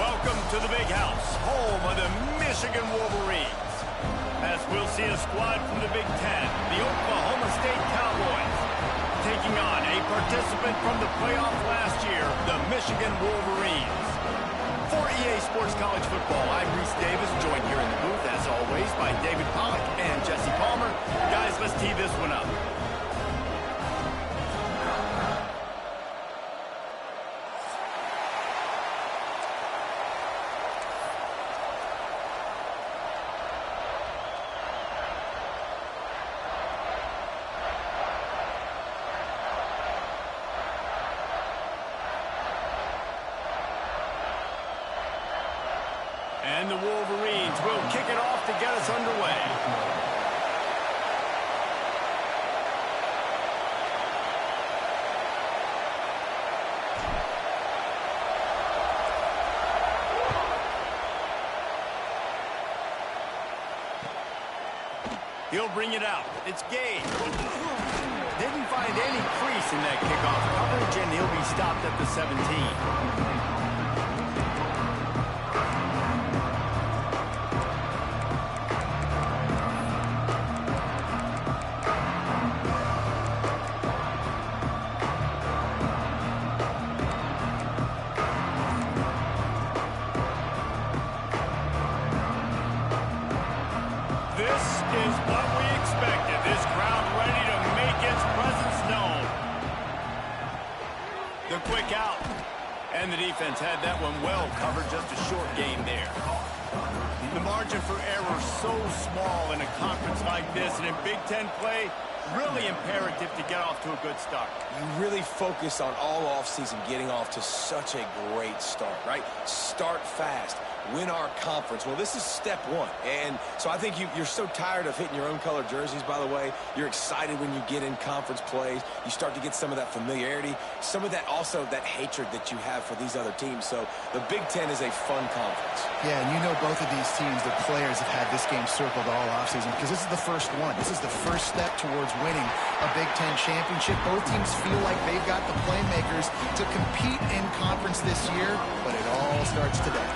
Welcome to the big house, home of the Michigan Wolverines. As we'll see a squad from the Big Ten, the Oklahoma State Cowboys, taking on a participant from the playoff last year, the Michigan Wolverines. For EA Sports College Football, I'm Reese Davis, joined here in the booth, as always, by David Pollack and Jesse Palmer. Guys, let's tee this one up. And the Wolverines will kick it off to get us underway. He'll bring it out. It's Gage. Didn't find any crease in that kickoff coverage, and he'll be stopped at the 17. This is what we expected. This crowd ready to make its presence known. The quick out. And the defense had that one well covered. Just a short game there. The margin for error so small in a conference like this. And in Big Ten play, really imperative to get off to a good start. You really focus on all offseason getting off to such a great start, right? Start fast. Win our conference. Well, this is step one. And so I think you're so tired of hitting your own color jerseys, by the way. You're excited when you get in conference plays. You start to get some of that familiarity, some of that also that hatred that you have for these other teams. So the Big Ten is a fun conference. Yeah, and you know both of these teams, the players have had this game circled all offseason because this is the first one. This is the first step towards winning a Big Ten championship. Both teams feel like they've got the playmakers to compete in conference this year, but it all starts today.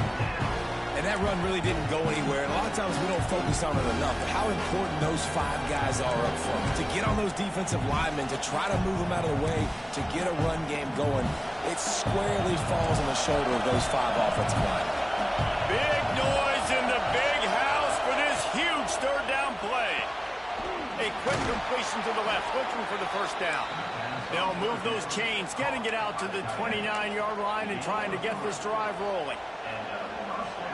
And that run really didn't go anywhere. And a lot of times we don't focus on it enough. But how important those five guys are up front. To get on those defensive linemen, to try to move them out of the way, to get a run game going, it squarely falls on the shoulder of those five offensive linemen. Big noise in the big house for this huge third down play. A quick completion to the left, looking for the first down. They'll move those chains, getting it out to the 29-yard line and trying to get this drive rolling.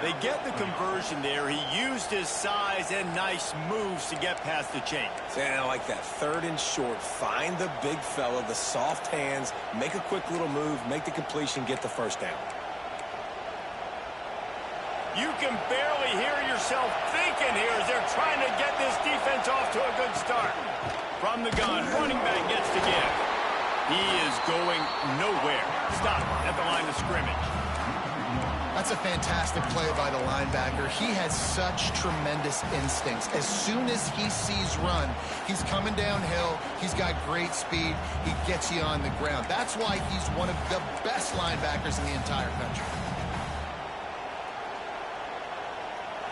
They get the conversion there. He used his size and nice moves to get past the chain. And I like that. Third and short. Find the big fella, the soft hands, make a quick little move, make the completion, get the first down. You can barely hear yourself thinking here as they're trying to get this defense off to a good start. From the gun, running back gets to give. He is going nowhere. Stop at the line of scrimmage. That's a fantastic play by the linebacker. He has such tremendous instincts. As soon as he sees run, he's coming downhill. He's got great speed. He gets you on the ground. That's why he's one of the best linebackers in the entire country.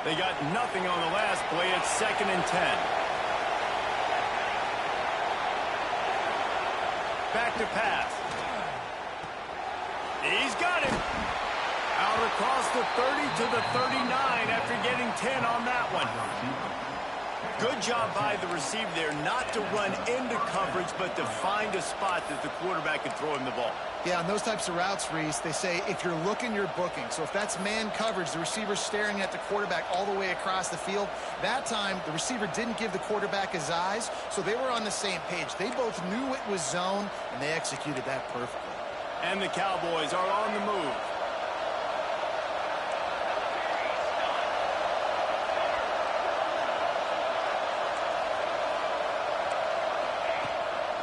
They got nothing on the last play. It's 2nd and 10. Back to pass. He's got him. Out across the 30 to the 39 after getting 10 on that one. Good job by the receiver there not to run into coverage, but to find a spot that the quarterback can throw him the ball. Yeah, on those types of routes, Reese, they say if you're looking, you're booking. So if that's man coverage, the receiver's staring at the quarterback all the way across the field. That time, the receiver didn't give the quarterback his eyes, so they were on the same page. They both knew it was zone, and they executed that perfectly. And the Cowboys are on the move.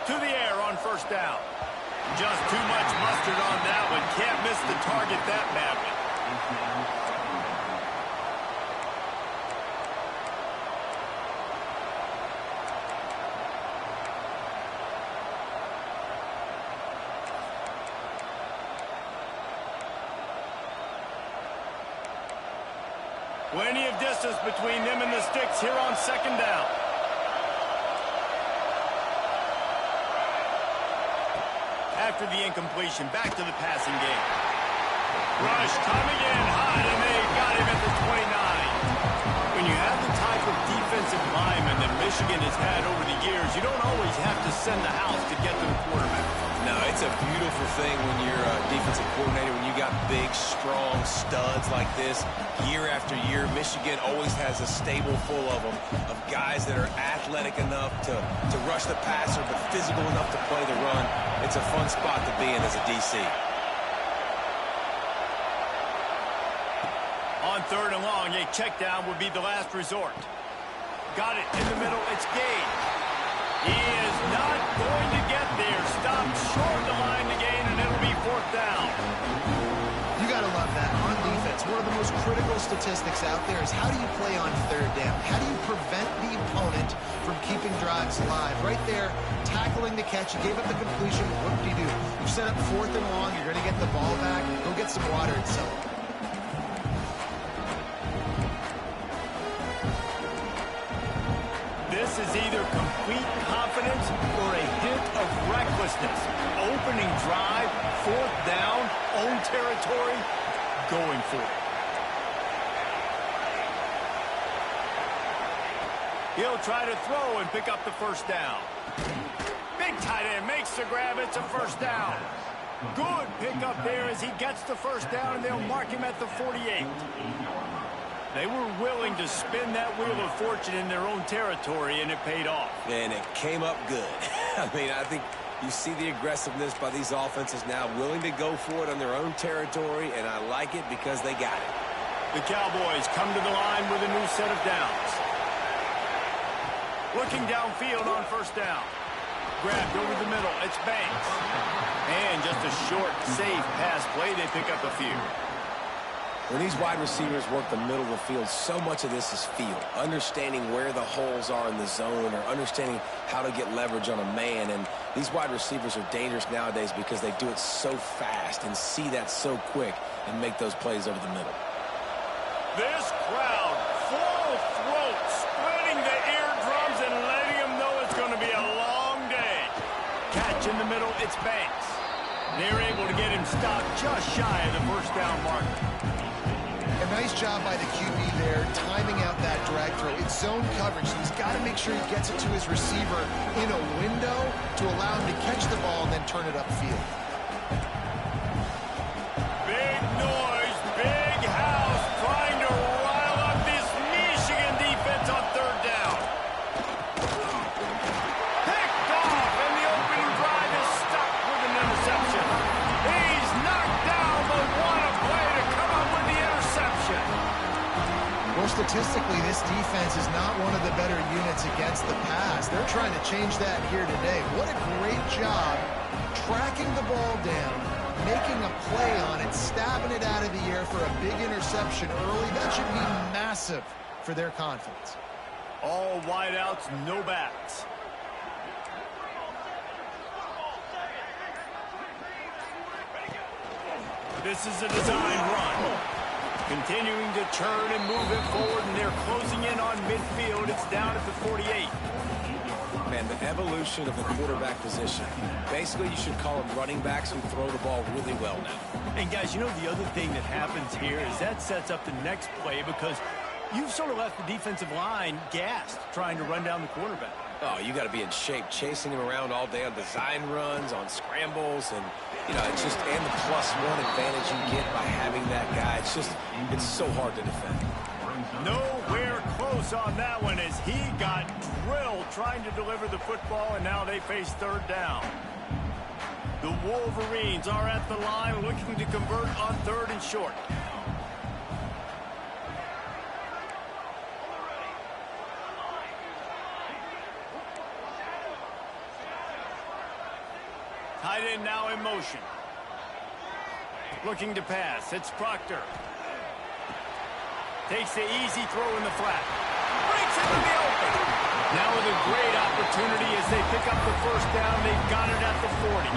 To the air on first down. Just too much mustard on that one. Can't miss the target that badly. Plenty of distance between them and the sticks here on second down. After the incompletion, back to the passing game. Rush coming in hot, and they got him at the 29. When you have the type of defensive lineman that Michigan has had over the years, you don't always have to send the house to get to the quarterback. No, it's a beautiful thing when you're a defensive coordinator, when you got big, strong studs like this. Year after year, Michigan always has a stable full of them, of guys that are athletic enough to rush the passer, but physical enough to play the run. It's a fun spot to be in as a DC. On third and long, a check down would be the last resort. Got it in the middle. It's Gage. He is not going to get there. Stopped short of the line to gain, and it'll be fourth down. You got to love that. On defense, one of the most critical statistics out there is how do you play on third down? How do you prevent the opponent from keeping drives alive? Right there, tackling the catch. You gave up the completion. What do? You set up fourth and long. You're going to get the ball back. Go get some water and celebrate. This is either complete confidence or a hint of recklessness. Opening drive, fourth down, own territory, going for it. He'll try to throw and pick up the first down. Big tight end makes the grab. It's a first down. Good pickup there as he gets the first down, and they'll mark him at the 48. They were willing to spin that wheel of fortune in their own territory, and it paid off. And it came up good. I mean, I think you see the aggressiveness by these offenses now, willing to go for it on their own territory, and I like it because they got it. The Cowboys come to the line with a new set of downs. Looking downfield on first down. Grabbed over the middle. It's Banks. And just a short, safe pass play. They pick up a few. When these wide receivers work the middle of the field, so much of this is feel. Understanding where the holes are in the zone or understanding how to get leverage on a man. And these wide receivers are dangerous nowadays because they do it so fast and see that so quick and make those plays over the middle. This crowd, full throat, splitting the eardrums and letting them know it's going to be a long day. Catch in the middle, it's Banks. They're able to get him stopped just shy of the first down marker. A nice job by the QB there, timing out that drag throw. It's zone coverage, so he's got to make sure he gets it to his receiver in a window to allow him to catch the ball and then turn it upfield. Big noise, big house, trying to rile up this Michigan defense on third down. Picked off, and the opening drive is stopped with an interception. He's knocked down, but what a play to come up with the interception. Well, statistically, this defense is not one of the better units against the pass. They're trying to change that here today. What a great job tracking the ball down, making a play on it, stabbing it out of the air for a big interception early. That should be massive for their confidence. All wideouts, no backs. This is a design run. Continuing to turn and move it forward, and they're closing in on midfield. It's down at the 48. Man, the evolution of the quarterback position. Basically, you should call them running backs who throw the ball really well now. And, guys, you know the other thing that happens here is that sets up the next play because you've sort of left the defensive line gassed trying to run down the quarterback. Oh, you got to be in shape, chasing him around all day on design runs, on scrambles, and, you know, it's just, and the +1 advantage you get by having that guy. It's so hard to defend. Nowhere close on that one as he got drilled trying to deliver the football, and now they face third down. The Wolverines are at the line looking to convert on third and short. Tight end now in motion. Looking to pass. It's Proctor. Takes the easy throw in the flat. Breaks into the open. Now with a great opportunity as they pick up the first down. They've got it at the 40.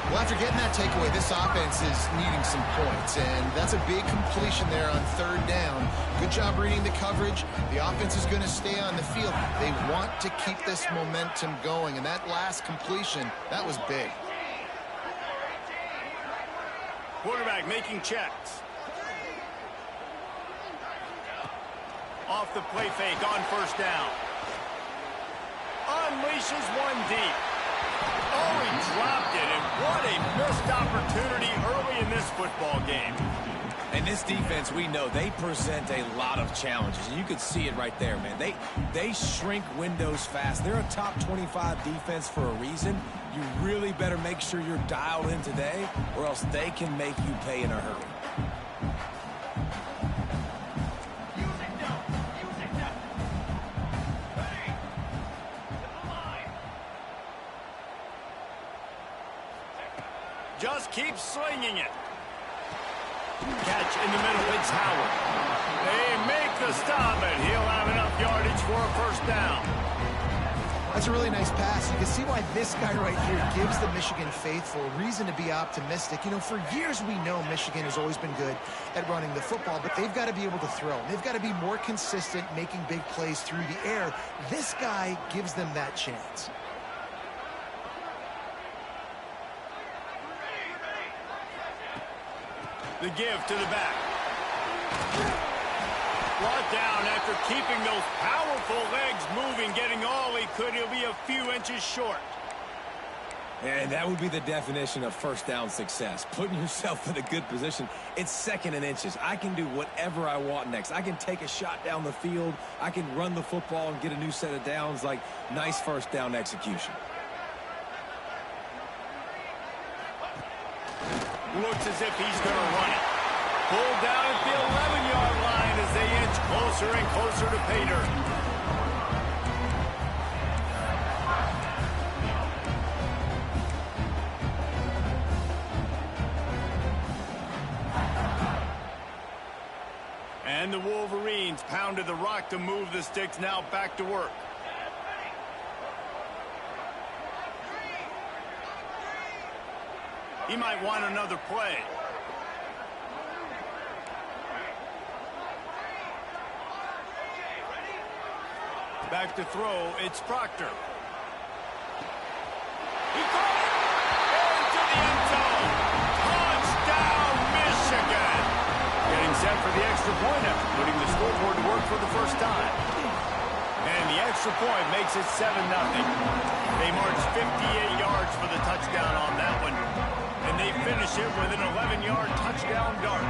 Well, after getting that takeaway, this offense is needing some points, and that's a big completion there on third down. Good job reading the coverage. The offense is going to stay on the field. They want to keep this momentum going, and that last completion, that was big. Quarterback making checks. Off the play fake on first down. Unleashes one deep. Oh, he dropped it, and what a missed opportunity early in this football game. And this defense, we know, they present a lot of challenges. And you could see it right there, man. They shrink windows fast. They're a top 25 defense for a reason. You really better make sure you're dialed in today, or else they can make you pay in a hurry. Just keep slinging it. Catch in the middle, it's Howard. They make the stop, and he'll have enough yardage for a first down. That's a really nice pass. You can see why this guy right here gives the Michigan faithful reason to be optimistic. You know, for years we know Michigan has always been good at running the football, but they've got to be able to throw. They've got to be more consistent making big plays through the air. This guy gives them that chance. The give to the back. Brought down after keeping those powerful legs moving, getting all he could. He'll be a few inches short. And that would be the definition of first down success. Putting yourself in a good position. It's second and inches. I can do whatever I want next. I can take a shot down the field. I can run the football and get a new set of downs. Like, nice first down execution. Looks as if he's going to run it. Pulled down at the 11-yard line as they inch closer and closer to pay dirt. And the Wolverines pounded the rock to move the sticks, now back to work. He might want another play. Back to throw, it's Proctor. He caught it! Into the end zone! Touchdown, Michigan! Getting set for the extra point after putting the scoreboard to work for the first time. And the extra point makes it 7-0. They march 58 yards for the touchdown on that one. And they finish it with an 11-yard touchdown dart.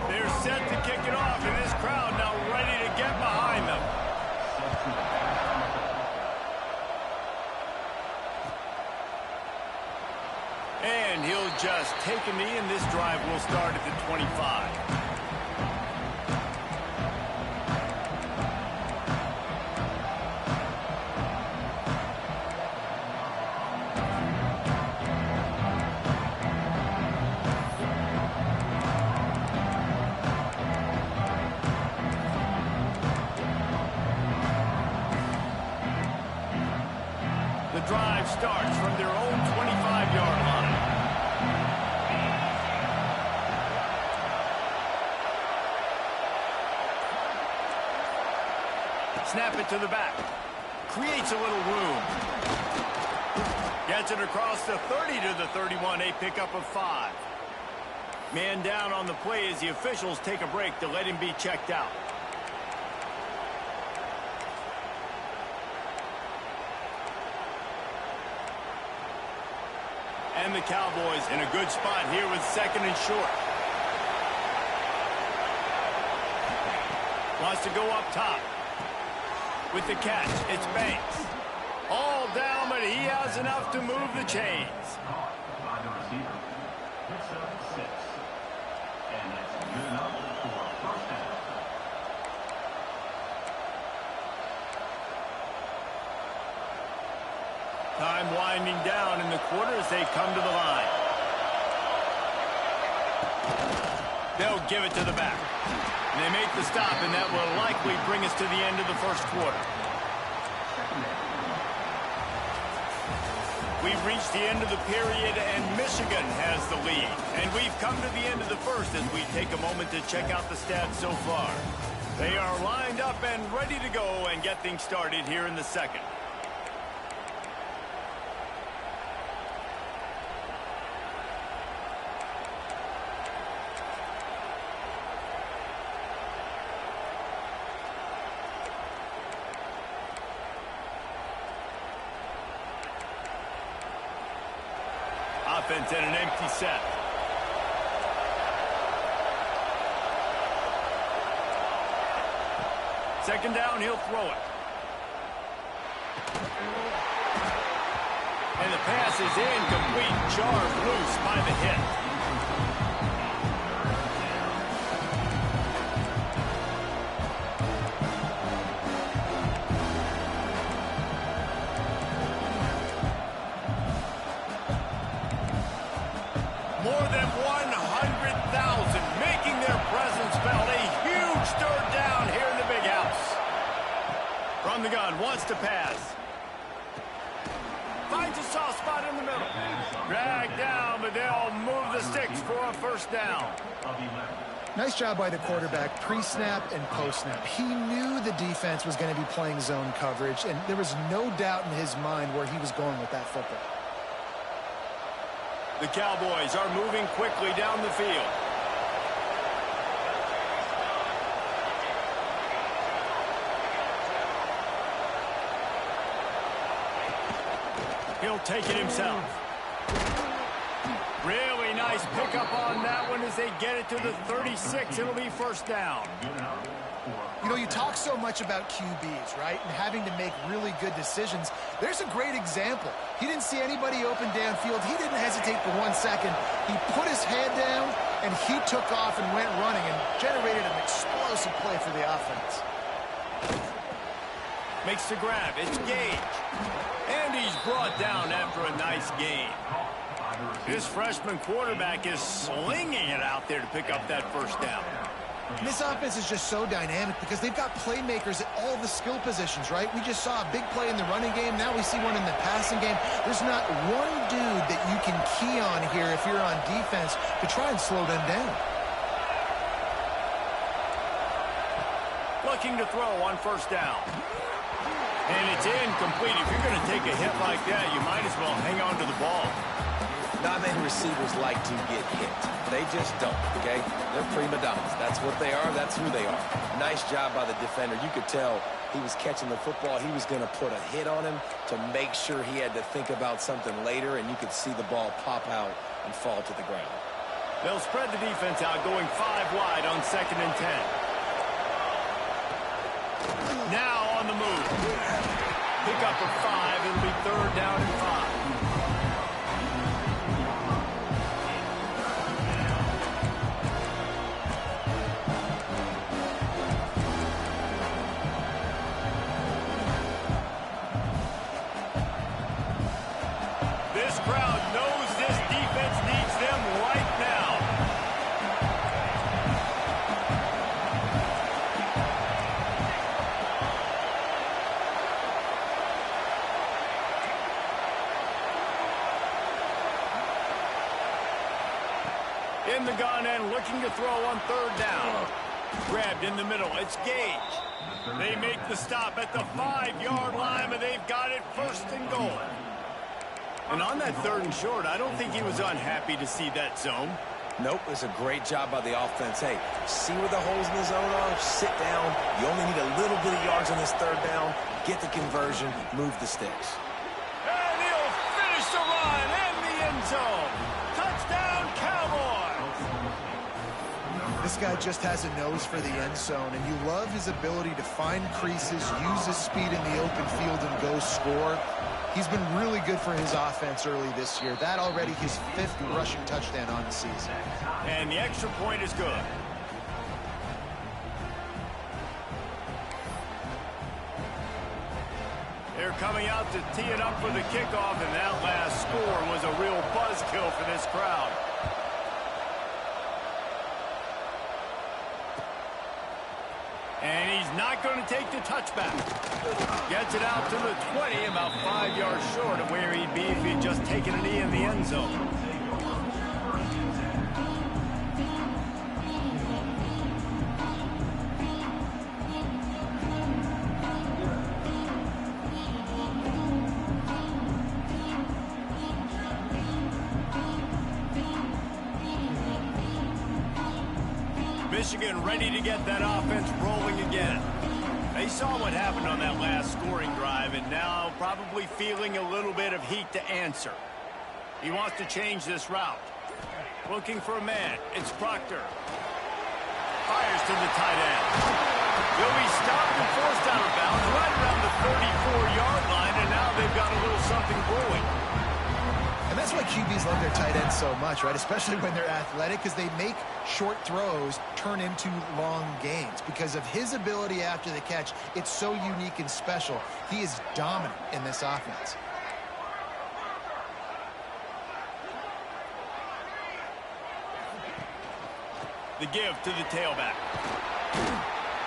They're set to kick it off, and this crowd now ready to get behind them. And he'll just take a knee, and this drive will start at the 25. Drive starts from their own 25-yard line. Snap it to the back. Creates a little room. Gets it across the 30 to the 31, a pickup of 5. Man down on the play as the officials take a break to let him be checked out. And the Cowboys in a good spot here with second and short. Wants to go up top. With the catch, it's Banks. All down, but he has enough to move the chains. Time winding down in the quarter as they come to the line. They'll give it to the back. And they make the stop, and that will likely bring us to the end of the first quarter. we've reached the end of the period, and Michigan has the lead. And we've come to the end of the first as we take a moment to check out the stats so far. They are lined up and ready to go and get things started here in the second. Offense in an empty set. Second down, he'll throw it. And the pass is incomplete. Jarred loose by the hit. More than 100,000 making their presence felt. A huge third down here in the big house. From the gun, wants to pass. Finds a soft spot in the middle. Dragged down, but they'll move the sticks for a first down. Nice job by the quarterback, pre-snap and post-snap. He knew the defense was going to be playing zone coverage, and there was no doubt in his mind where he was going with that football. The Cowboys are moving quickly down the field. He'll take it himself. Really nice pickup on that one as they get it to the 36. It'll be first down. You know, you talk so much about QBs, right, and having to make really good decisions. There's a great example. He didn't see anybody open downfield. He didn't hesitate for 1 second. He put his head down, and he took off and went running and generated an explosive play for the offense. Makes the grab. It's Gage. And he's brought down after a nice gain. This freshman quarterback is slinging it out there to pick up that first down. This offense is just so dynamic because they've got playmakers at all the skill positions, right? We just saw a big play in the running game. Now we see one in the passing game. There's not one dude that you can key on here if you're on defense to try and slow them down. Looking to throw on first down. And it's incomplete. If you're going to take a hit like that, you might as well hang on to the ball. Not many receivers like to get hit. They just don't, okay? They're prima donnas. That's what they are. That's who they are. Nice job by the defender. You could tell he was catching the football. He was going to put a hit on him to make sure he had to think about something later, and you could see the ball pop out and fall to the ground. They'll spread the defense out, going 5 wide on 2nd and 10. Now on the move. Pick up for 5. It'll be 3rd down and 5. This crowd knows this defense needs them right now. In the gun and looking to throw on 3rd down. Grabbed in the middle. It's Gage. They make the stop at the 5-yard line, but they've got it 1st and goal. And on that 3rd and short, I don't think he was unhappy to see that zone. Nope, it's a great job by the offense. Hey, see where the holes in the zone are? Sit down. You only need a little bit of yards on this 3rd down. Get the conversion. Move the sticks. And he'll finish the run in the end zone. Touchdown, Cowboys! This guy just has a nose for the end zone, and you love his ability to find creases, use his speed in the open field, and go score. He's been really good for his offense early this year. That already his 5th rushing touchdown on the season. And the extra point is good. They're coming out to tee it up for the kickoff, and that last score was a real buzzkill for this crowd. And he's not going to take the touchback. Gets it out to the 20, about 5 yards short of where he'd be if he'd just taken a knee in the end zone. Michigan ready to get that offense rolling again. They saw what happened on that last scoring drive and now probably feeling a little bit of heat to answer. He wants to change this route. Looking for a man. It's Proctor. Fires to the tight end. He'll be stopped and forced out of bounds right around the 34-yard line, and now they've got a little something brewing. And that's why QBs love their tight ends so much, right? Especially when they're athletic, because they make short throws turn into long gains. Because of his ability after the catch, it's so unique and special. He is dominant in this offense. The give to the tailback.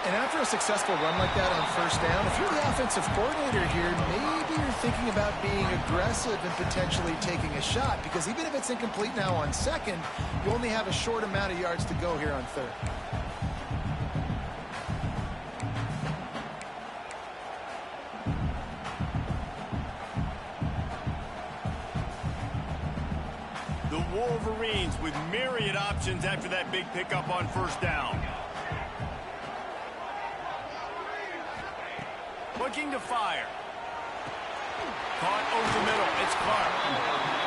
And after a successful run like that on first down, if you're the offensive coordinator here, maybe you're thinking about being aggressive and potentially taking a shot, because even if it's incomplete now on second, you only have a short amount of yards to go here on third. The Wolverines with myriad options after that big pickup on first down. Looking to fire. Caught over the middle. It's Clark.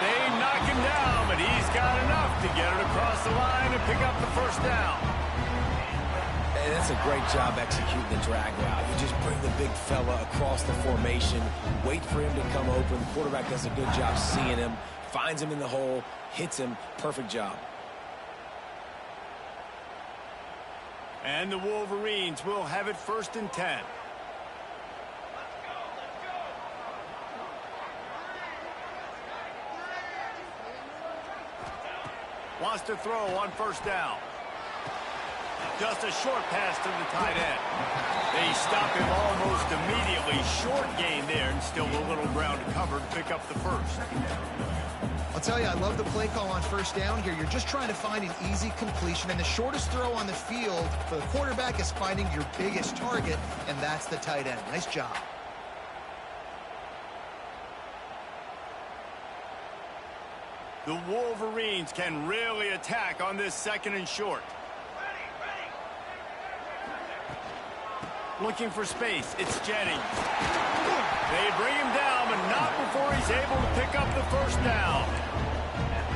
They knock him down, but he's got enough to get it across the line and pick up the first down. Hey, that's a great job executing the drag route. You just bring the big fella across the formation, wait for him to come open. The quarterback does a good job seeing him, finds him in the hole, hits him. Perfect job. And the Wolverines will have it 1st and 10. Wants to throw on first down. Just a short pass to the tight end. They stop him almost immediately. Short gain there, and still a little ground to cover to pick up the first. I'll tell you, I love the play call on first down here. You're just trying to find an easy completion, and the shortest throw on the field for the quarterback is finding your biggest target, and that's the tight end. Nice job. The Wolverines can really attack on this 2nd and short. Looking for space. It's Jennings. They bring him down, but not before he's able to pick up the first down.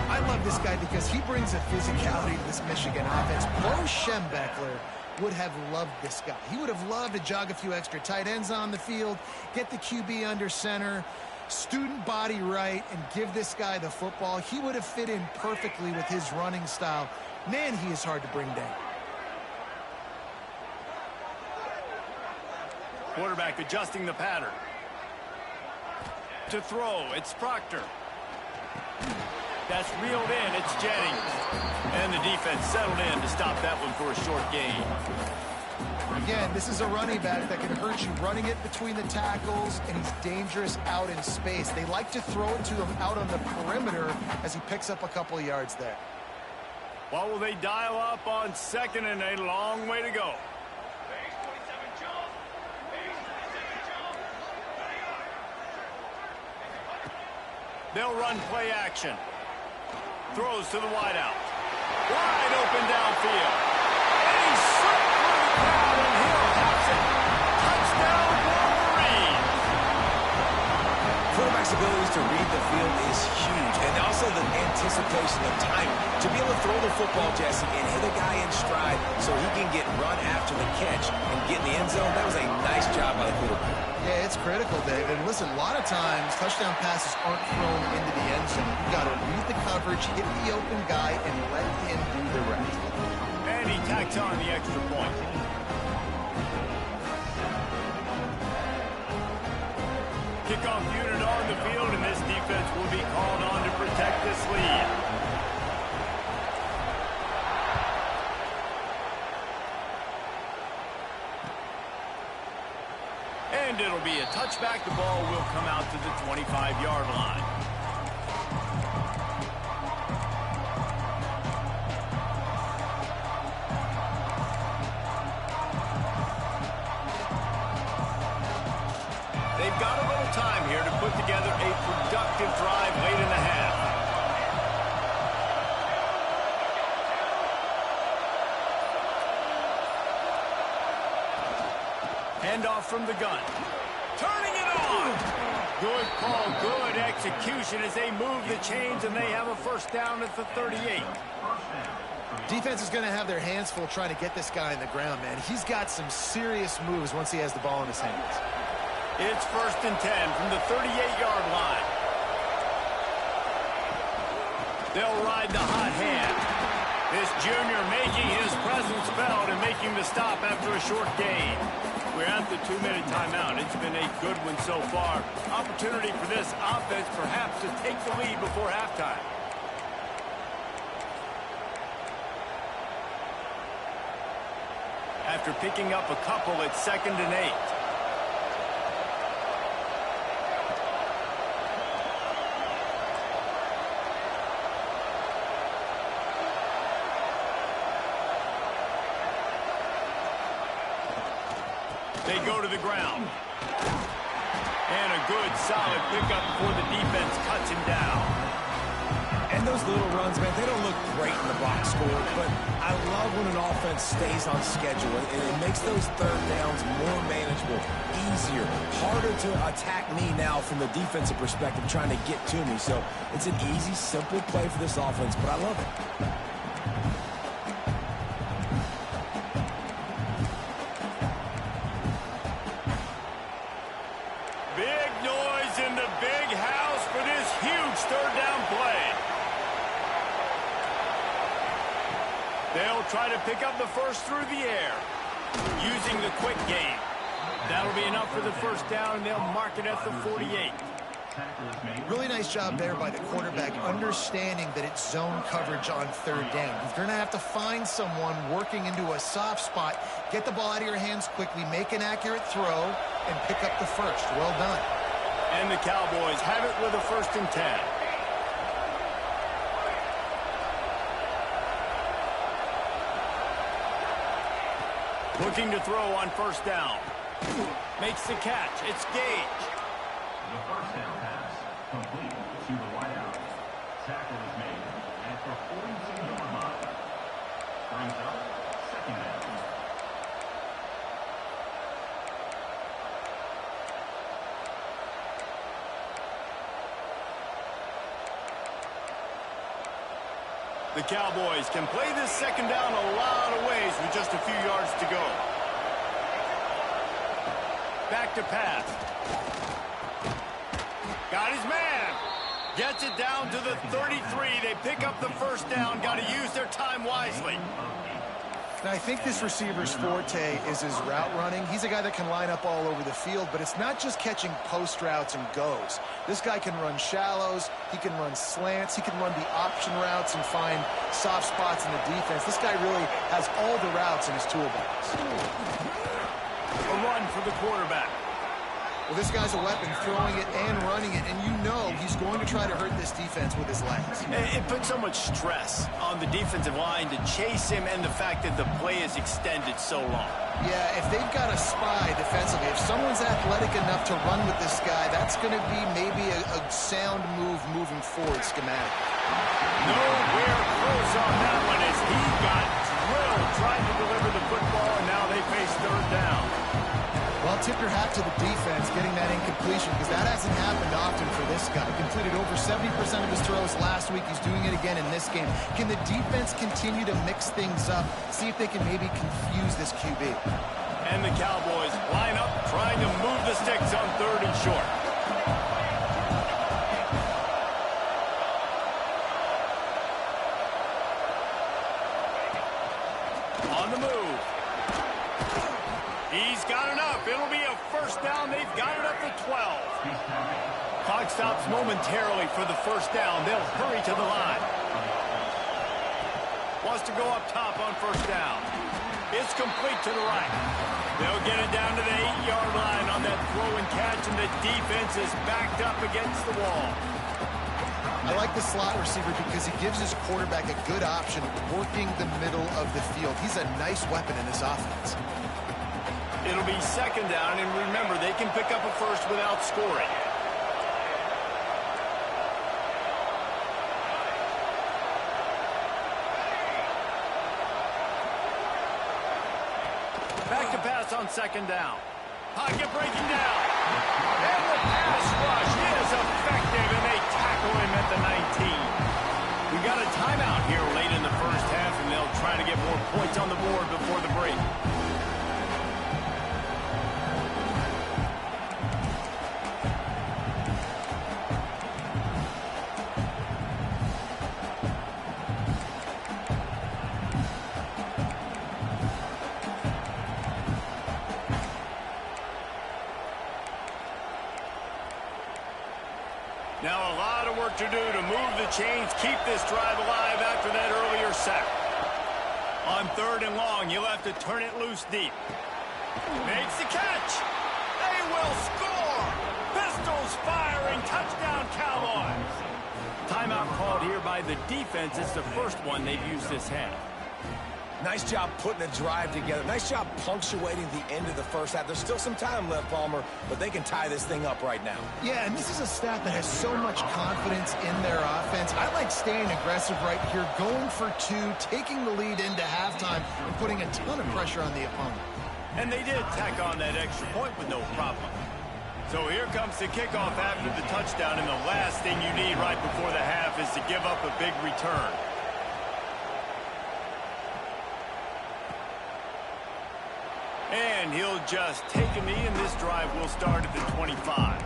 I love this guy because he brings a physicality to this Michigan offense. Bo Schembechler would have loved this guy. He would have loved to jog a few extra tight ends on the field, get the QB under center, student body right, and give this guy the football. He would have fit in perfectly with his running style. Man, he is hard to bring down. Quarterback adjusting the pattern. To throw, it's Proctor. That's reeled in, it's Jennings. And the defense settled in to stop that one for a short gain. Again, this is a running back that can hurt you running it between the tackles, and he's dangerous out in space. They like to throw it to him out on the perimeter as he picks up a couple of yards there. What will they dial up on 2nd and a long way to go? They'll run play action. Throws to the wideout. Wide open downfield. And he's slipped through the crowd, and he'll house it. Touchdown, Wolverines. Quarterback's abilities to read the field is huge, and also the anticipation, the timing. To be able to throw the football, Jesse, and hit a guy in stride so he can get run after the catch and get in the end zone, that was a nice job by the quarterback. Yeah, it's critical, Dave. And listen, a lot of times touchdown passes aren't thrown into the end zone. You've got to read the coverage, hit the open guy, and let him do the rest. And he tacks on the extra point. Kickoff unit on the field, and this defense will be called on to protect this lead. And it'll be a touchback. The ball will come out to the 25-yard line. They've got a little time here to put together a productive drive late in the half. Handoff from the gun. Turning it on. Good call, good execution as they move the chains, and they have a first down at the 38. Defense is going to have their hands full trying to get this guy in the ground, man. He's got some serious moves once he has the ball in his hands. It's 1st and 10 from the 38-yard line. They'll ride the hot hand. This junior making his presence felt and making the stop after a short gain. We're at the 2-minute timeout. It's been a good one so far. Opportunity for this offense perhaps to take the lead before halftime. After picking up a couple, it's 2nd and 8. They go to the ground. And a good, solid pickup before the defense cuts him down. And those little runs, man, they don't look great in the box score, but I love when an offense stays on schedule, and it makes those third downs more manageable, easier, harder to attack me now from the defensive perspective trying to get to me. So it's an easy, simple play for this offense, but I love it. They'll try to pick up the first through the air, using the quick game. That'll be enough for the first down, and they'll mark it at the 48. Really nice job there by the quarterback, understanding that it's zone coverage on 3rd down. You're going to have to find someone working into a soft spot, get the ball out of your hands quickly, make an accurate throw, and pick up the first. Well done. And the Cowboys have it with a 1st and 10. Looking to throw on 1st down. Makes the catch. It's Gage. The 1st down pass complete to the wideout. Tackle is made at the 42-yard line. Brings up 2nd down. The Cowboys can play this 2nd down a lot of ways with just a few yards to go. Back to pass. Got his man. Gets it down to the 33. They pick up the first down. Got to use their time wisely. And I think this receiver's forte is his route running. He's a guy that can line up all over the field, but it's not just catching post routes and goes. This guy can run shallows, he can run slants, he can run the option routes and find soft spots in the defense. This guy really has all the routes in his toolbox. A run for the quarterback. Well, this guy's a weapon, throwing it and running it, and you know he's going to try to hurt this defense with his legs. It puts so much stress on the defensive line to chase him, and the fact that the play is extended so long. Yeah, if they've got a spy defensively, if someone's athletic enough to run with this guy, that's going to be maybe a sound move moving forward schematic. Nowhere close on that one as he got drilled trying to deliver the football, and now they face 3rd down. Well, tip your hat to the defense getting that incompletion, because that hasn't happened often for this guy. Completed over 70% of his throws last week. He's doing it again in this game. Can the defense continue to mix things up, see if they can maybe confuse this QB? And the Cowboys line up, trying to move the sticks on 3rd and short. On the move. He's got enough. It'll be a first down. They've got it up to 12. Clock stops momentarily for the first down. They'll hurry to the line. Wants to go up top on 1st down. It's complete to the right. They'll get it down to the 8-yard line on that throw and catch, and the defense is backed up against the wall. I like the slot receiver because he gives his quarterback a good option working the middle of the field. He's a nice weapon in this offense. It'll be second down, and remember, they can pick up a first without scoring. Back to pass on second down. Pocket breaking down. And the pass rush is effective, and they tackle him at the 19. We got a timeout here late in the first half, and they'll try to get more points on the board before the break. Now a lot of work to do to move the chains, keep this drive alive after that earlier sack. On third and long, you'll have to turn it loose deep. Makes the catch. They will score. Pistols firing. Touchdown, Cowboys. Timeout called here by the defense. It's the first one they've used this half. Nice job putting a drive together. Nice job punctuating the end of the first half. There's still some time left, Palmer, but they can tie this thing up right now. Yeah, and this is a staff that has so much confidence in their offense. I like staying aggressive right here, going for two, taking the lead into halftime, and putting a ton of pressure on the opponent. And they did tack on that extra point with no problem. So here comes the kickoff after the touchdown, and the last thing you need right before the half is to give up a big return. And he'll just take a knee, and this drive will start at the 25.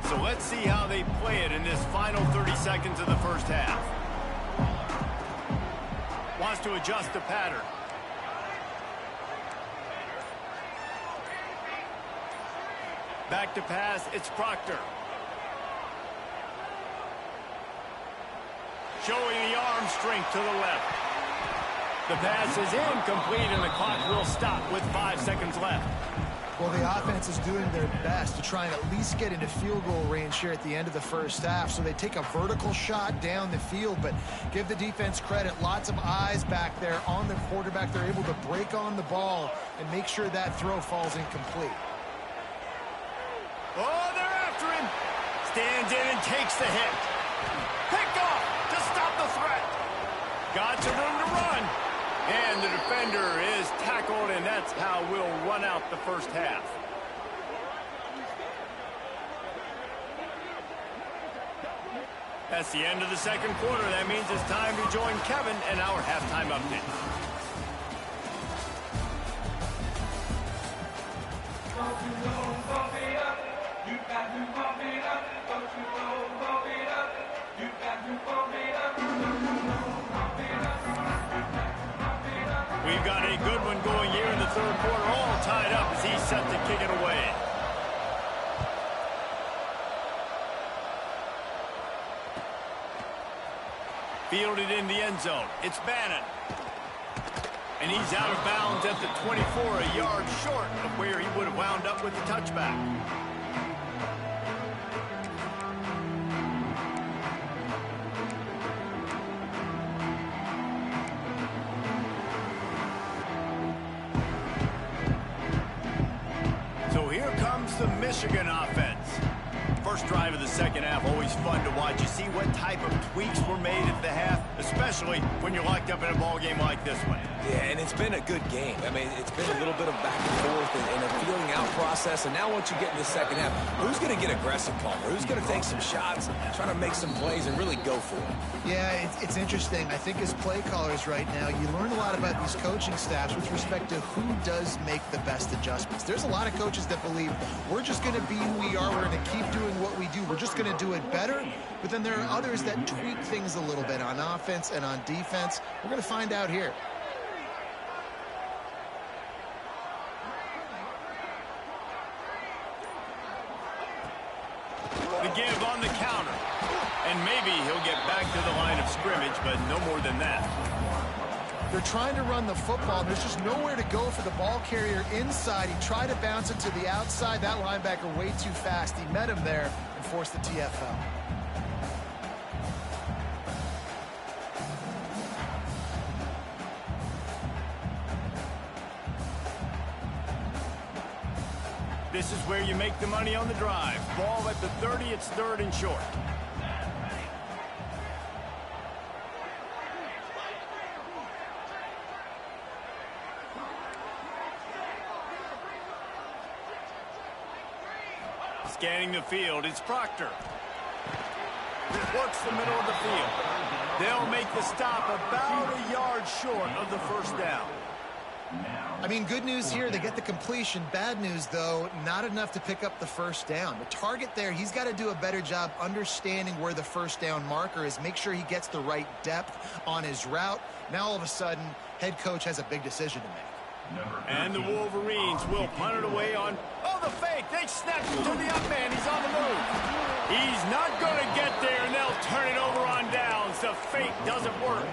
So let's see how they play it in this final 30 seconds of the first half. Wants to adjust the pattern. Back to pass, it's Proctor. Showing the arm strength to the left. The pass is incomplete, and the clock will stop with 5 seconds left. Well, the offense is doing their best to try and at least get into field goal range here at the end of the first half. So they take a vertical shot down the field, but give the defense credit. Lots of eyes back there on the quarterback. They're able to break on the ball and make sure that throw falls incomplete. Oh, they're after him. Stands in and takes the hit. Picked off to stop the threat. Got some room to run. And the defender is tackled, and that's how we'll run out the first half. That's the end of the second quarter. That means it's time to join Kevin and our halftime update. We've got a good one going here in the third quarter, all tied up as he's set to kick it away. Fielded in the end zone. It's Bannon. And he's out of bounds at the 24, a yard short of where he would have wound up with the touchback. So here comes the Michigan offense. First drive of the second half, always fun to watch. You see what type of tweaks were made at the half, especially when you're locked up in a ball game like this one. Yeah, and it's been a good game. I mean, it's been a little bit of back and forth and a feeling out process. And now once you get in the second half, who's going to get aggressive, Palmer? Who's going to take some shots, try to make some plays, and really go for it? Yeah, it's interesting. I think as play callers right now, you learn a lot about these coaching staffs with respect to who does make the best adjustments. There's a lot of coaches that believe we're just going to be who we are. We're going to keep doing what we do. We're just going to do it better. But then there are others that tweak things a little bit on offense and on defense. We're going to find out here. give on the counter. And maybe he'll get back to the line of scrimmage, but no more than that. They're trying to run the football. There's just nowhere to go for the ball carrier inside. He tried to bounce it to the outside. That linebacker way too fast. He met him there and forced the TFL. This is where you make the money on the drive. Ball at the 30, it's 3rd and short. Scanning the field, it's Proctor. Works the middle of the field. They'll make the stop about a yard short of the first down. I mean, good news here, they get the completion. Bad news, though, not enough to pick up the first down. The target there, he's got to do a better job understanding where the first down marker is, make sure he gets the right depth on his route. Now, all of a sudden, head coach has a big decision to make. And the Wolverines will punt it away on... Oh, the fake! They snap it to the up man. He's on the move. He's not going to get there, and they'll turn it over on downs. The fake doesn't work.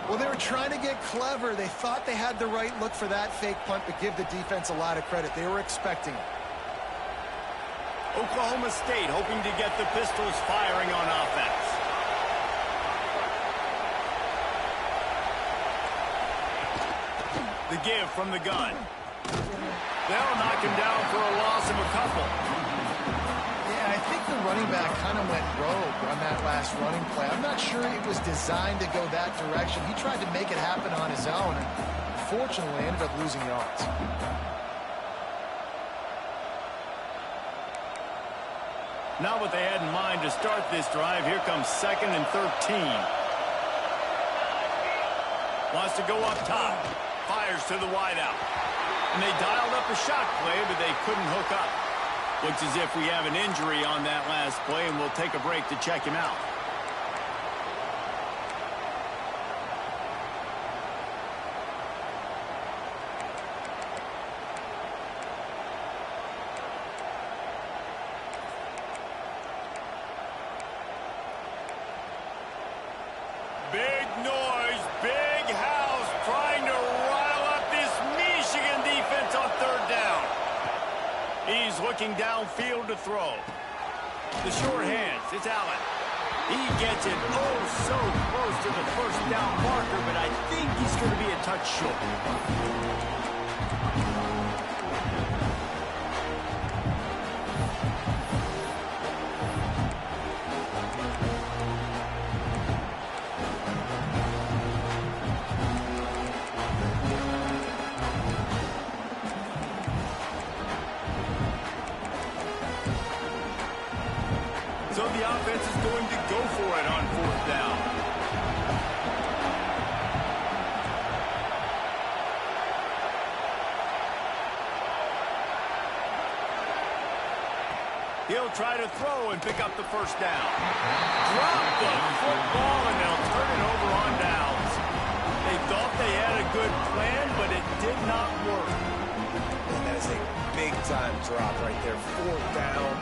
Well, they were trying to get clever. They thought they had the right look for that fake punt, but give the defense a lot of credit. They were expecting it. Oklahoma State hoping to get the Pistols firing on offense. The give from the gun. They'll knock him down for a loss of a couple. Yeah, I think the running back kind of went rogue on that last running play. I'm not sure it was designed to go that direction. He tried to make it happen on his own, and unfortunately ended up losing yards. Not what they had in mind to start this drive. Here comes 2nd and 13. Wants to go up top. Fires to the wideout. And they dialed up a shot play, but they couldn't hook up. Looks as if we have an injury on that last play, and we'll take a break to check him out. Big noise, big house, trying to rile up this Michigan defense on 3rd down. He's looking downfield to throw. The short hands, it's Allen. He gets it oh so close to the first down marker, but I think he's going to be a touch short. So the offense is going to go for it on 4th down. He'll try to throw and pick up the first down. Drop the football, and they'll turn it over on downs. They thought they had a good plan, but it did not work. And that is a big-time drop right there. 4th down,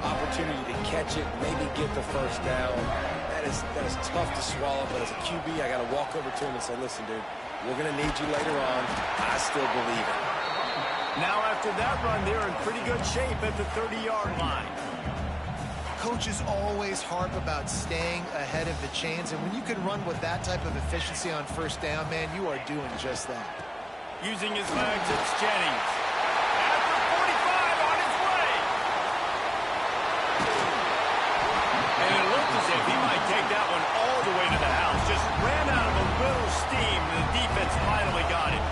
opportunity to catch it, maybe get the first down. That is tough to swallow, but as a QB, I got to walk over to him and say, listen, dude, we're going to need you later on. I still believe it. Now after that run, they're in pretty good shape at the 30-yard line. Coaches always harp about staying ahead of the chains, and when you can run with that type of efficiency on 1st down, man, you are doing just that. Using his legs, it's Jennings. After 45 on his way. And it looked as if he might take that one all the way to the house. Just ran out of a little steam, and the defense finally got it.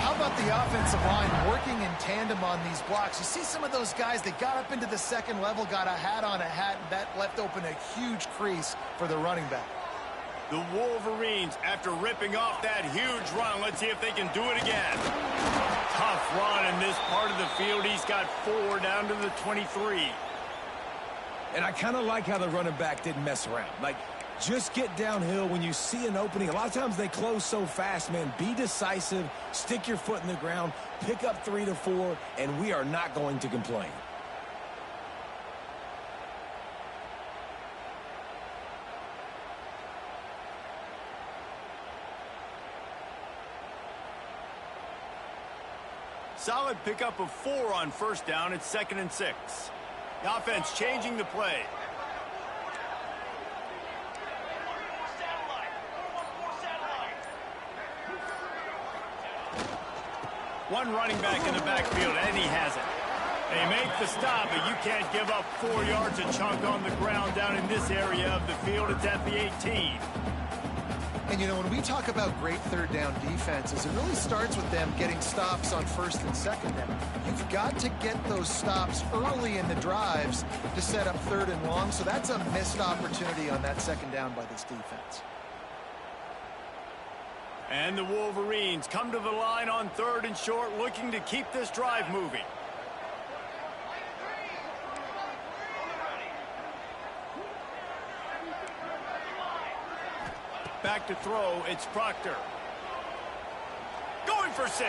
How about the offensive line working in tandem on these blocks? You see some of those guys that got up into the 2nd level, got a hat on a hat, and that left open a huge crease for the running back. The Wolverines, after ripping off that huge run, let's see if they can do it again. Tough run in this part of the field. He's got 4 down to the 23. And I kind of like how the running back didn't mess around. Like, just get downhill when you see an opening. A lot of times they close so fast, man. Be decisive, stick your foot in the ground, pick up 3 to 4, and we are not going to complain. Solid pickup of 4 on first down. It's 2nd and 6. The offense changing the play. One running back in the backfield, and he has it. They make the stop, but you can't give up 4 yards a chunk on the ground down in this area of the field. It's at the 18. And, you know, when we talk about great third down defenses, it really starts with them getting stops on first and second down. You've got to get those stops early in the drives to set up third and long, so that's a missed opportunity on that second down by this defense. And the Wolverines come to the line on 3rd and short, looking to keep this drive moving. Back to throw, it's Proctor. Going for 6.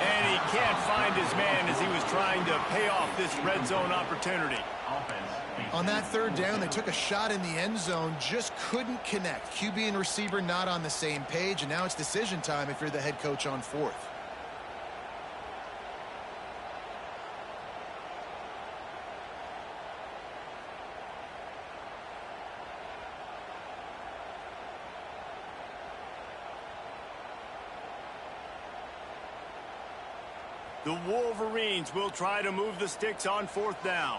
And he can't find his man as he was trying to pay off this red zone opportunity. On that third down, they took a shot in the end zone, just couldn't connect. QB and receiver not on the same page, and now it's decision time if you're the head coach on 4th. The Wolverines will try to move the sticks on 4th down.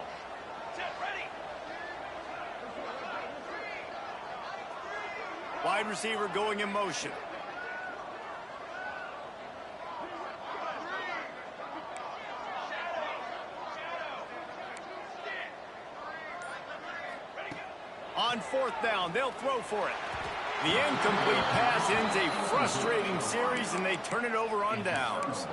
Wide receiver going in motion. On 4th down, they'll throw for it. The incomplete pass ends a frustrating series, and they turn it over on downs.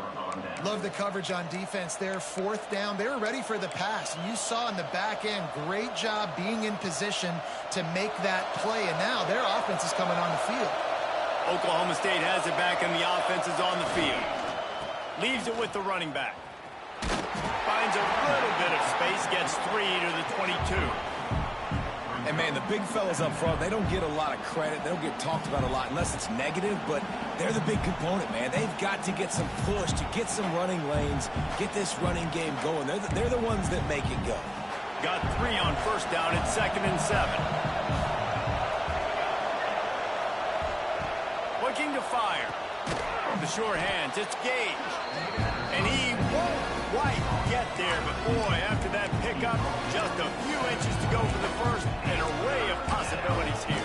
Love the coverage on defense there. 4th down, they were ready for the pass. And you saw in the back end, great job being in position to make that play. And now their offense is coming on the field. Oklahoma State has it back, and the offense is on the field. Leaves it with the running back. Finds a little bit of space, gets 3 to the 22. And, man, the big fellas up front, they don't get a lot of credit. They don't get talked about a lot unless it's negative, but they're the big component, man. They've got to get some push to get some running lanes, get this running game going. They're the ones that make it go. Got 3 on first down. It's 2nd and 7. Looking to fire. The sure hands, it's Gage. And he won't quite get there, but boy, after that pickup, just a few inches to go for the first. An array of possibilities here.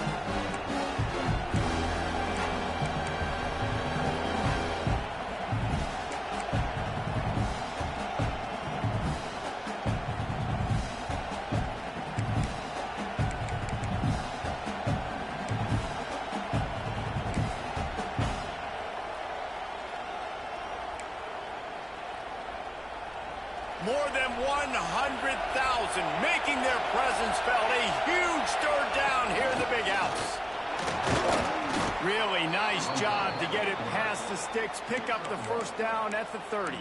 More than 100,000 making their presence felt. A huge third down here in the big house. Really nice job to get it past the sticks. Pick up the first down at the 30.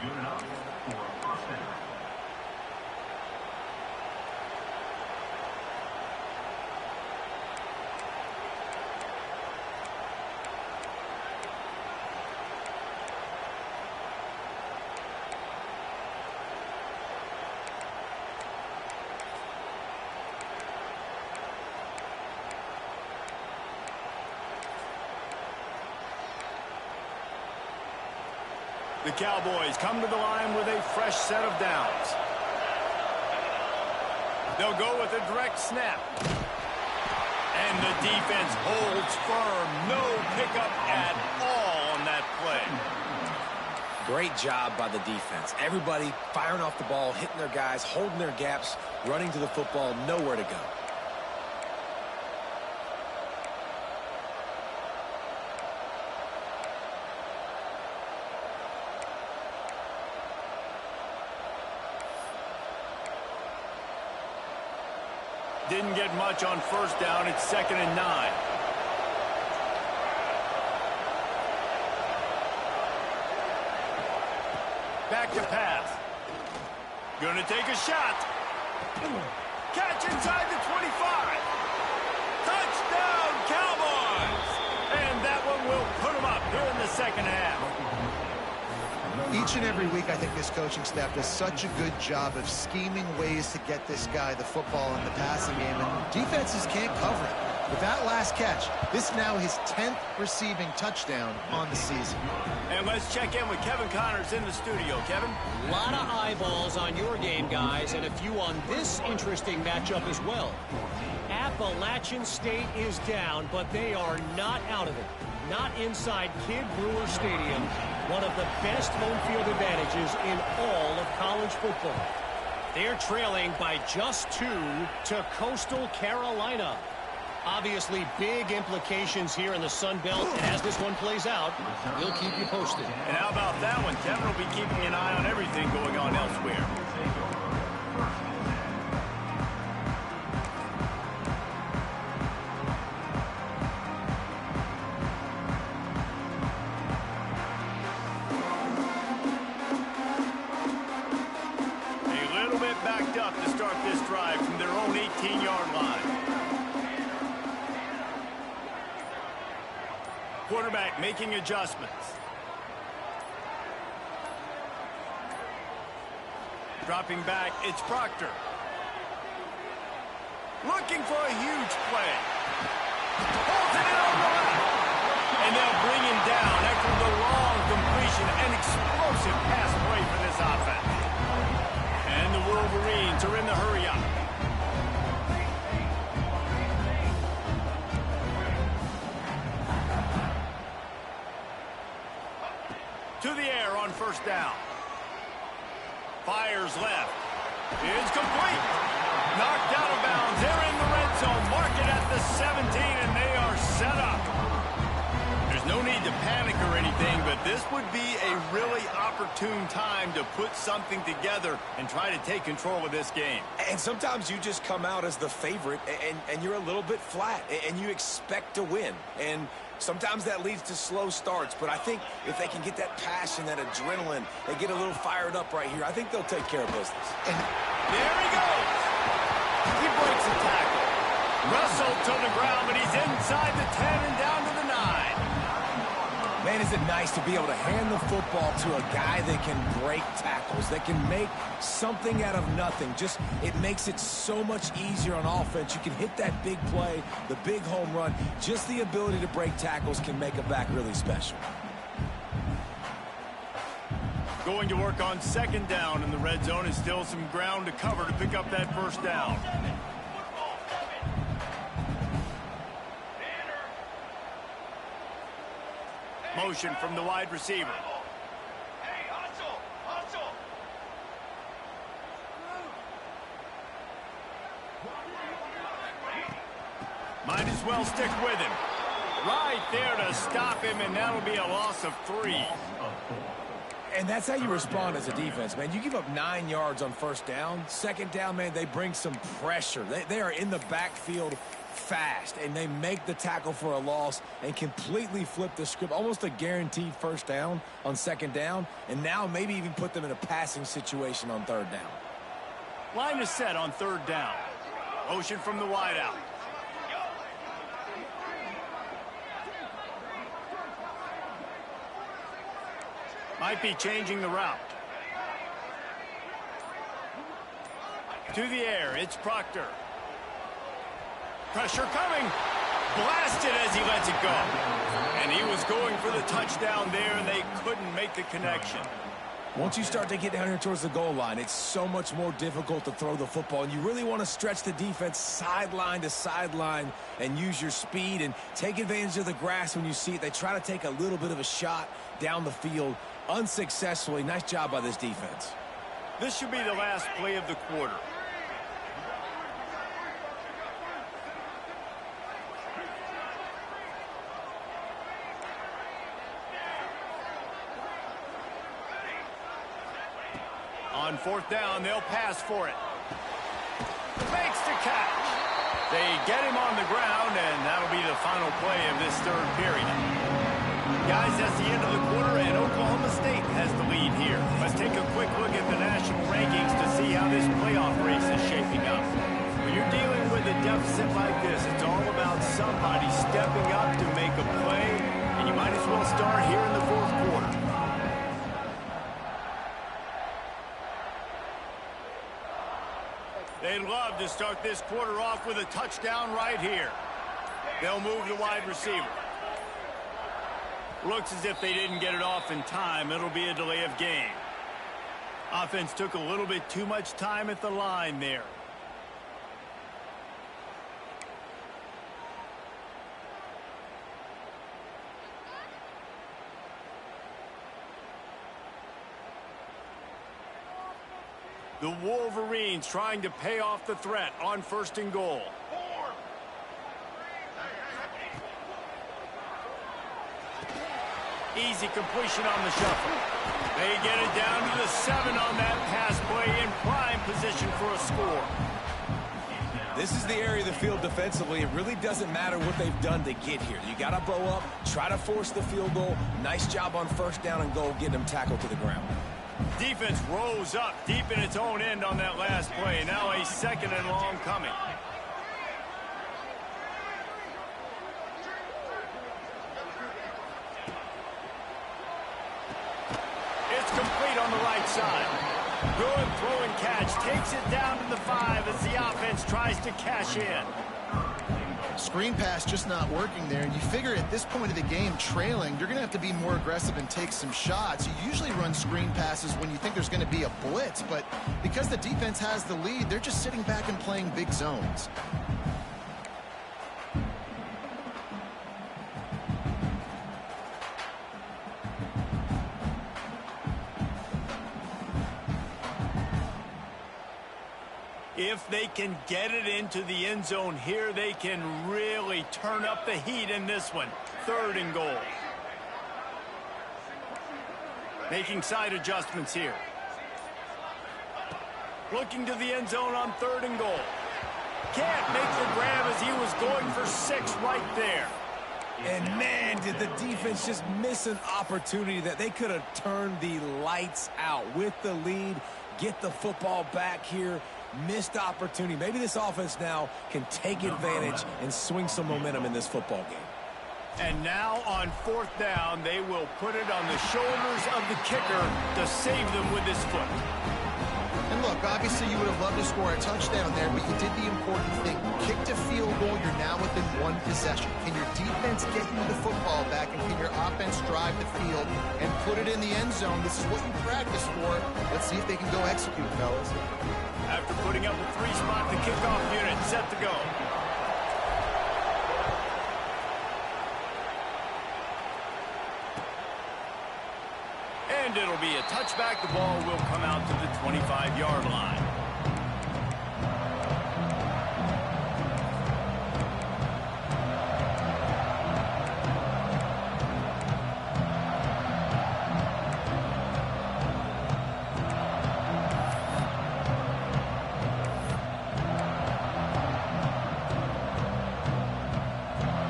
The Cowboys come to the line with a fresh set of downs. They'll go with a direct snap. And the defense holds firm. No pickup at all on that play. Great job by the defense. Everybody firing off the ball, hitting their guys, holding their gaps, running to the football, nowhere to go. Didn't get much on first down. It's 2nd and 9. Back to pass. Gonna take a shot. Catch inside the 25. Touchdown, Cowboys! And that one will put them up here in the second half. Each and every week, I think this coaching staff does such a good job of scheming ways to get this guy the football in the passing game, and defenses can't cover it. With that last catch, this is now his 10th receiving touchdown on the season. And let's check in with Kevin Connors in the studio. Kevin? A lot of eyeballs on your game, guys, and a few on this interesting matchup as well. Appalachian State is down, but they are not out of it. Not inside Kid Brewer Stadium, one of the best home field advantages in all of college football. They're trailing by just 2 to Coastal Carolina. Obviously, big implications here in the Sun Belt, and as this one plays out, we'll keep you posted. And how about that one? Kevin will be keeping an eye on everything going on elsewhere. A little bit backed up to start this drive from their own 18-yard line. Quarterback making adjustments. Dropping back, it's Proctor. Looking for a huge play. Holds it over the left. And they'll bring him down after the long completion. An explosive pass play for this offense. And the Wolverines are in the hurry-up. To the air on first down. Fires left. It's complete. Knocked out of bounds. They're in the red zone. Mark it at the 17, and they are set up. There's no need to panic or anything, but this would be a really opportune time to put something together and try to take control of this game. And sometimes you just come out as the favorite, and you're a little bit flat, and you expect to win. And sometimes that leads to slow starts, but I think if they can get that passion, that adrenaline, they get a little fired up right here, I think they'll take care of business. And there he goes. He breaks the tackle. Russell to the ground, but he's inside the 10 and down to the 9. Man, is it nice to be able to hand the football to a guy that can break tackles, that can make something out of nothing. Just, it makes it so much easier on offense. You can hit that big play, the big home run. Just the ability to break tackles can make a back really special. Going to work on second down in the red zone, and still some ground to cover to pick up that first down. Motion from the wide receiver. Might as well stick with him. Right there to stop him, and that'll be a loss of 3. And that's how you respond as a defense, man. You give up 9 yards on first down. Second down, man, they bring some pressure. They are in the backfield fast, and they make the tackle for a loss and completely flip the script. Almost a guaranteed first down on second down, and now maybe even put them in a passing situation on third down. Line is set on third down. Motion from the wideout. Might be changing the route. To the air, it's Proctor. Pressure coming. Blasted as he lets it go. And he was going for the touchdown there, and they couldn't make the connection. Once you start to get down here towards the goal line, it's so much more difficult to throw the football. And you really want to stretch the defense sideline to sideline and use your speed and take advantage of the grass when you see it. They try to take a little bit of a shot down the field unsuccessfully. Nice job by this defense. This should be the last play of the quarter. On fourth down, they'll pass for it. Makes the catch. They get him on the ground, and that'll be the final play of this third period. Guys, that's the end of the quarter, and Oklahoma State has the lead here. Let's take a quick look at the national rankings to see how this playoff race is shaping up. When you're dealing with a deficit like this, it's all about somebody stepping up to make a play, and you might as well start here in the fourth quarter. They'd love to start this quarter off with a touchdown right here. They'll move the wide receiver. Looks as if they didn't get it off in time. It'll be a delay of game. Offense took a little bit too much time at the line there. The Wolverines trying to pay off the threat on 1st and goal. Easy completion on the shuffle. They get it down to the 7 on that pass play in prime position for a score. This is the area of the field defensively. It really doesn't matter what they've done to get here. You got to bow up, try to force the field goal. Nice job on 1st down and goal, getting them tackled to the ground. Defense rose up deep in its own end on that last play. Now a 2nd and long coming. It's complete on the right side. Good throw and catch. Takes it down to the 5 as the offense tries to cash in. Screen pass just not working there, and you figure at this point of the game, trailing, you're going to have to be more aggressive and take some shots. You usually run screen passes when you think there's going to be a blitz, but because the defense has the lead, they're just sitting back and playing big zones. If they can get it into the end zone here, they can really turn up the heat in this one. 3rd and goal. Making side adjustments here. Looking to the end zone on 3rd and goal. Can't make the grab as he was going for 6 right there. And man, did the defense just miss an opportunity that they could have turned the lights out with the lead, get the football back here. Missed opportunity. Maybe this offense now can take advantage and swing some momentum in this football game. And now on 4th down, they will put it on the shoulders of the kicker to save them with his foot. And look, obviously you would have loved to score a touchdown there, but you did the important thing. Kicked a field goal, you're now within 1 possession. Can your defense get you the football back, and can your offense drive the field and put it in the end zone? This is what you practice for. Let's see if they can go execute, fellas. After putting up a 3-spot, the kickoff unit set to go. And it'll be a touchback. The ball will come out to the 25-yard line.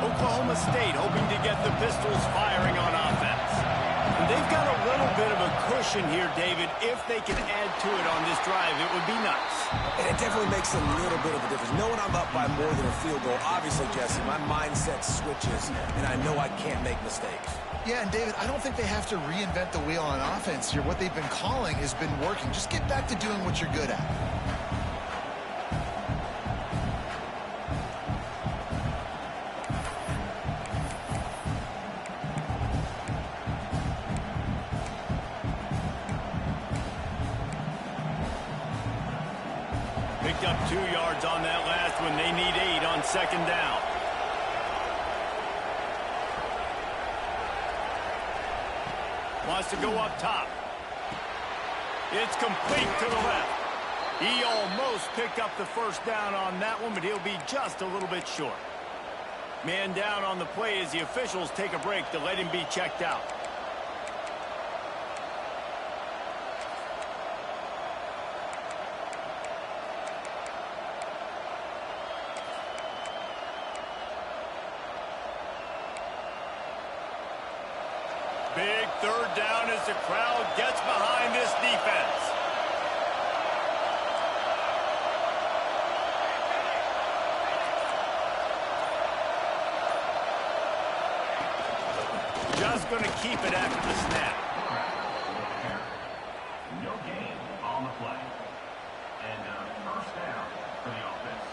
Oklahoma State hoping to get the Pistols firing on offense. And they've got a little bit of a cushion here, David. If they can add to it on this drive, it would be nice. And it definitely makes a little bit of a difference. Knowing I'm up by more than a field goal, obviously, Jesse, my mindset switches, and I know I can't make mistakes. Yeah, and David, I don't think they have to reinvent the wheel on offense here. What they've been calling has been working. Just get back to doing what you're good at. Picked up 2 yards on that last one. They need 8 on 2nd down. Wants to go up top. It's complete to the left. He almost picked up the 1st down on that one, but he'll be just a little bit short. Man down on the play as the officials take a break to let him be checked out. Big 3rd down as the crowd gets behind this defense. Just going to keep it after the snap. No gain on the play. And first down for the offense.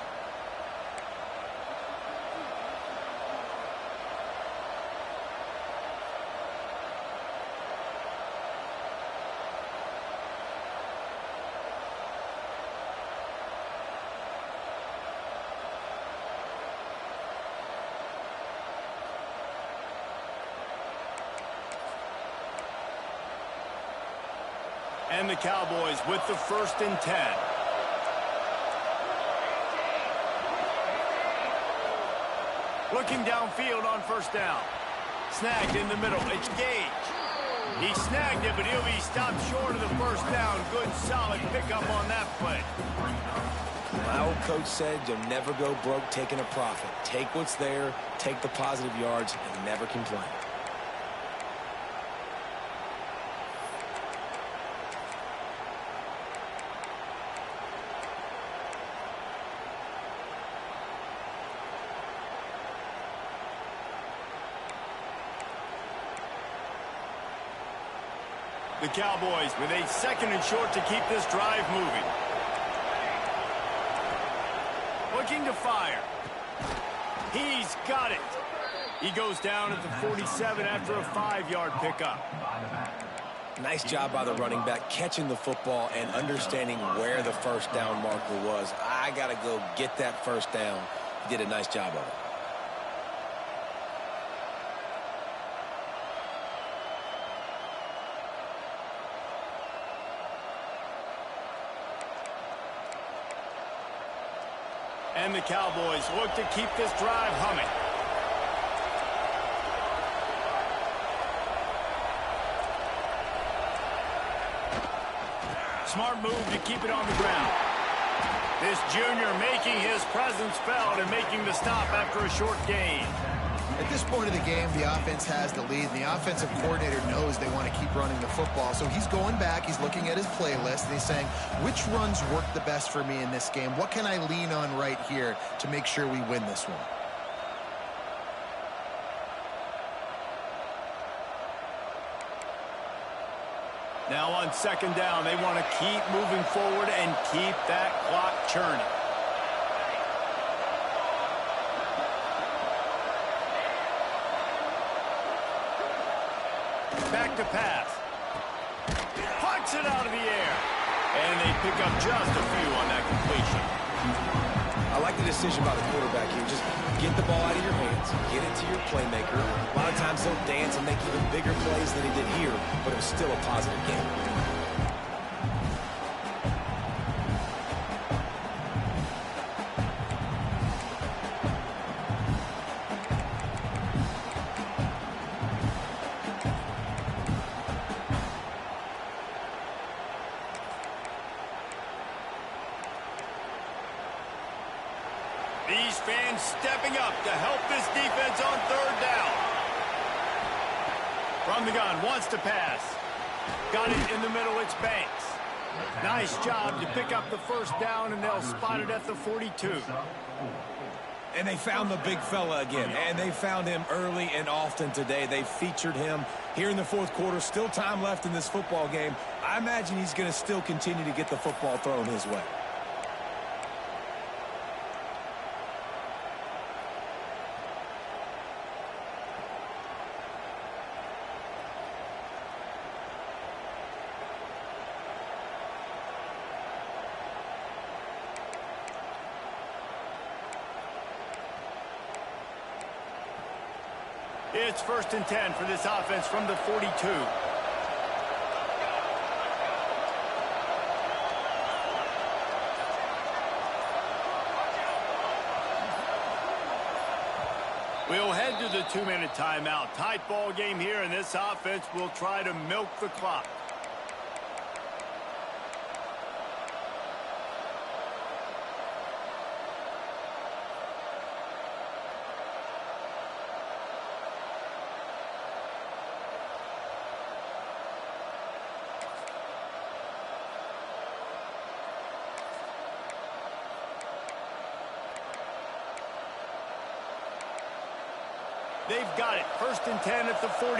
And the Cowboys with the 1st and 10. Looking downfield on 1st down. Snagged in the middle. It's Gage. He snagged it, but he'll be stopped short of the 1st down. Good, solid pickup on that play. My old coach said you'll never go broke taking a profit. Take what's there, take the positive yards, and never complain. The Cowboys with a 2nd and short to keep this drive moving. Looking to fire. He's got it. He goes down at the 47 after a 5-yard pickup. Nice job by the running back catching the football and understanding where the 1st down marker was. I got to go get that 1st down. He did a nice job of it. And the Cowboys look to keep this drive humming. Smart move to keep it on the ground. This junior making his presence felt and making the stop after a short gain. At this point of the game, the offense has the lead, and the offensive coordinator knows they want to keep running the football. So he's going back, he's looking at his playlist, and he's saying, which runs work the best for me in this game? What can I lean on right here to make sure we win this one? Now on 2nd down, they want to keep moving forward and keep that clock churning. Back to pass. Punts it out of the air. And they pick up just a few on that completion. I like the decision by the quarterback here. Just get the ball out of your hands, get it to your playmaker. A lot of times he'll dance and make even bigger plays than he did here, but it was still a positive game. These fans stepping up to help this defense on 3rd down. From the gun, wants to pass. Got it in the middle, it's Banks. Nice job to pick up the 1st down, and they'll spot it at the 42. And they found the big fella again, and they found him early and often today. They featured him here in the 4th quarter. Still time left in this football game. I imagine he's going to still continue to get the football thrown his way. It's 1st and 10 for this offense from the 42. We'll head to the 2-minute timeout. Tight ball game here, and this offense will try to milk the clock. They've got it. 1st and 10 at the 42.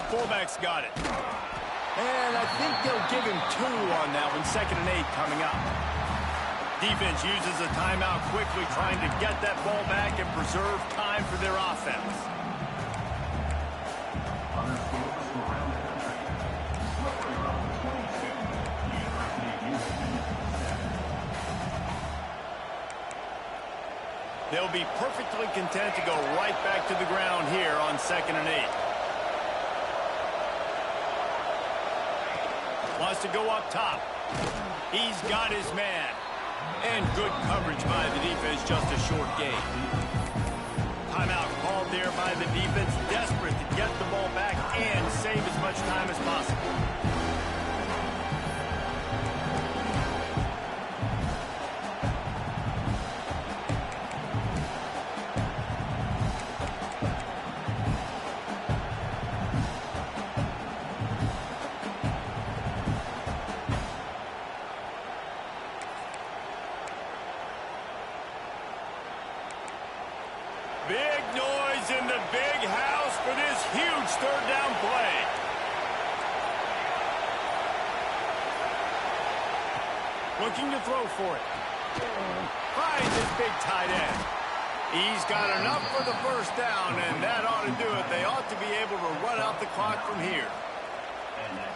Fullback's got it. And I think they'll give him 2 on that one. 2nd and 8 coming up. Defense uses a timeout quickly, trying to get that ball back and preserve time for their offense. They'll be perfectly content to go right back to the ground here on 2nd and 8. Wants to go up top. He's got his man. And good coverage by the defense, just a short gain. Timeout called there by the defense, desperate to get the ball back and save as much time as possible. Big noise in the big house for this huge 3rd down play. Looking to throw for it. Finds his big tight end. He's got enough for the 1st down, and that ought to do it. They ought to be able to run out the clock from here.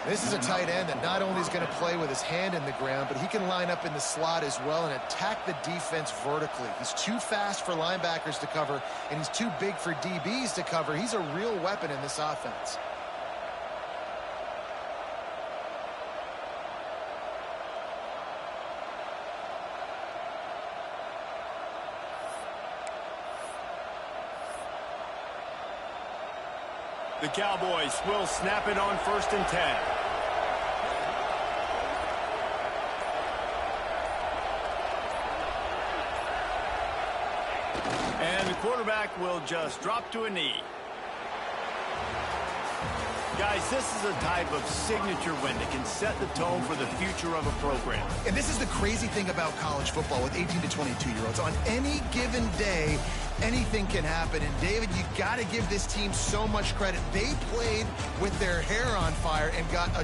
This is a tight end that not only is going to play with his hand in the ground, but he can line up in the slot as well and attack the defense vertically. He's too fast for linebackers to cover, and he's too big for DBs to cover. He's a real weapon in this offense. The Cowboys will snap it on 1st and 10. And the quarterback will just drop to a knee. Guys, this is a type of signature win that can set the tone for the future of a program. And this is the crazy thing about college football with 18 to 22-year-olds. On any given day, anything can happen. And, David, you got to give this team so much credit. They played with their hair on fire and got a